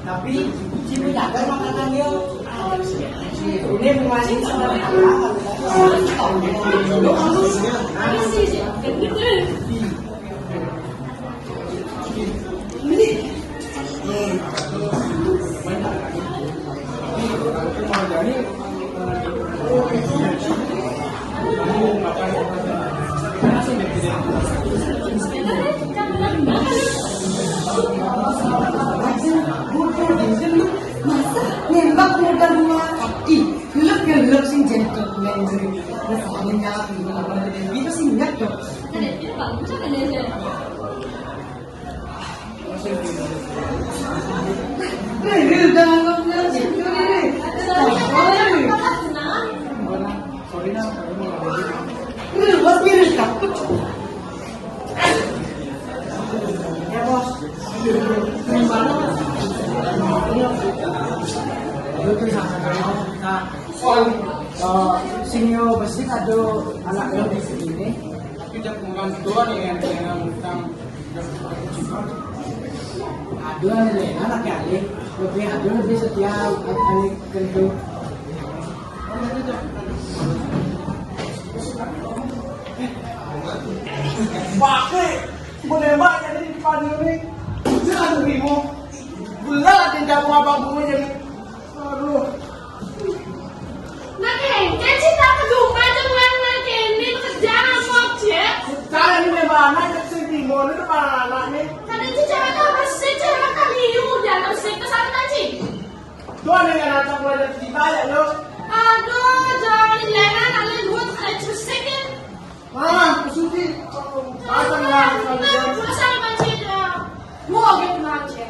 Tapi sini jaga makanan dia. Ini mengalir sama nembak muda rumah kaki gelap sing gentleman jadi rasanya itu sih enggak dong udah nggak buat virus takut ya bos itu sama sinyo besi kado anak yang di sini tapi jangan membantuan yang tentang aduan anak ya lebih aduan lebih setiap kali kendo pakai boleh banyak di depan ini jangan berimu belah tidak mau abang bunga jadi aduh nah kengke cinta kedua dengan nah kene kerjaan objek sekarang ini memang anak sedih mau itu para anaknya karena itu cewek apa sih cewek kali udah nggak sih kesana tadi tuan dengan anak mulai dari banyak loh aduh jangan dilenan kalian buat kalian tersekin mama kesuti pasang lah pasang macet mau gitu macet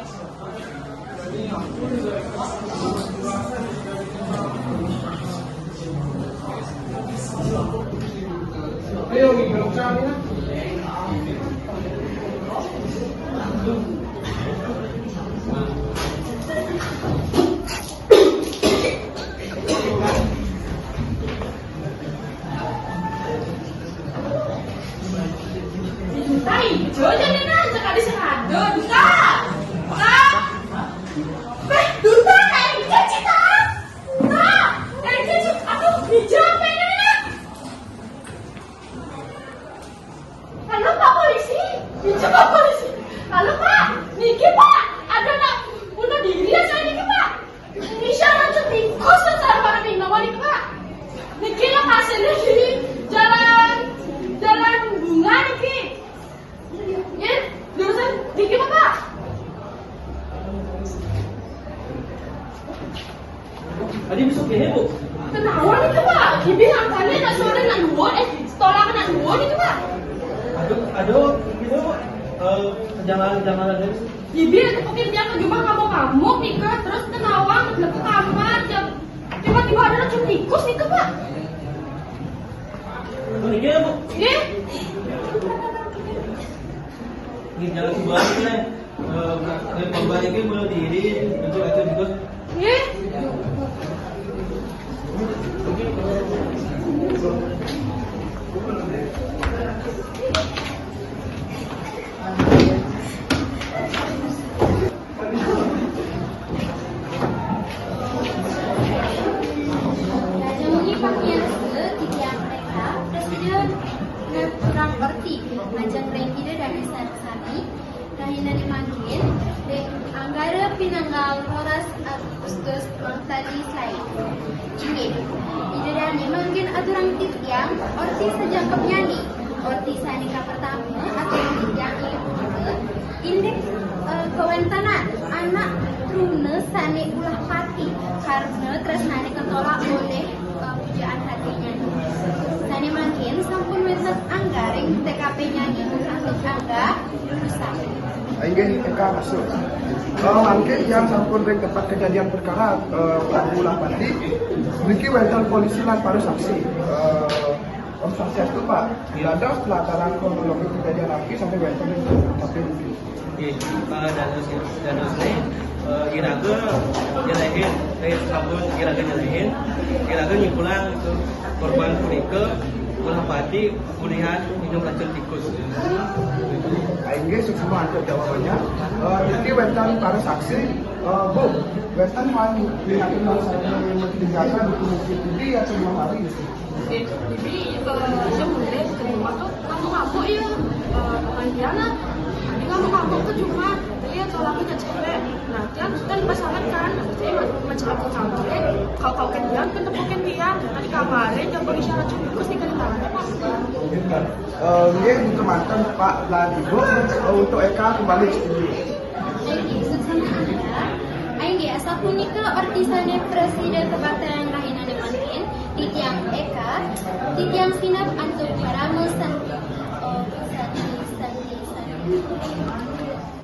ayo ngikut kami lah Hai, jodoh nih nah, sekali senado, duta, duta, kayak gitu cita, kayak gitu, aduh, hijau pengen nih. Halo Pak Polisi, hijau Pak Polisi, halo Pak, Niki Pak, ada nak bunuh diri ya saya Niki Pak, Nisha langsung tikus ke sana para minum Niki Pak, Niki lokasinya di jalan bunga Niki. Ya, jurusan Diki Bapak. Tadi besok ya, Bu? Kenapa nih Pak? Dibilang kalian nak sore nak dua, sekolah nak dua nih Pak. Aduh, gitu, jangan dari Dibilang mungkin dia ke rumah kamu pikir terus kenawang ke kamar jam tiba-tiba ada racun tikus nih Pak. ini ya, Bu? Iya. Ini jalan sebaliknya, pembaliknya bunuh diri, untuk itu juga. Iya. Majang Rengkida dari Sari Rahina dimanggil de Anggara Pinanggal Horas Agustus Tali Sai Ini Idadani manggil aturang titiang Orti sejangkap nyanyi Orti sanika pertama Aturang titiang Indek kewentanan Anak Trune Sani Ulah Pati Karena tresnani ketolak oleh pujaan hati TKP-nya. Sani mangkin sampun wonten anggaring TKP-nya ibu untuk angga rusak. Ingin Eka masuk. Mungkin yang sampun dari tempat kejadian perkara ulah pati, niki wonten polisi lan para saksi. Om saksi itu Pak, ada pelataran kronologi kejadian api sampai wonten tapi niki. Oke, Danos ini Iraga nyelehin, sabun Iraga nyelehin, Iraga nyimpulan itu korban punika ulah pati kemudian minum racun tikus. Aingge semua untuk jawabannya. Jadi wonten para saksi, Bu, wonten mau lihat saya meninggalkan bukti ini atau mau hari itu. Jadi sebenarnya kedua tuh ngamuk ya, Mariana. Tadi ngamuk tuh cuma lihat kalau aku cewek. Nah, dia kan pasangan kan, jadi macam aku kaget. Kalau kendian, ketemukan dia. Tadi kemarin yang polisi racun tikus di tangannya Pak. Ini untuk mantan Pak Ladigo untuk Eka kembali ke studio. Aingge suksana Anda. Aingge asa punika ortisane presiden Kepartean Rahinane mangkin titiang Eka, titiang sinap antuk para santi. Oh, santi.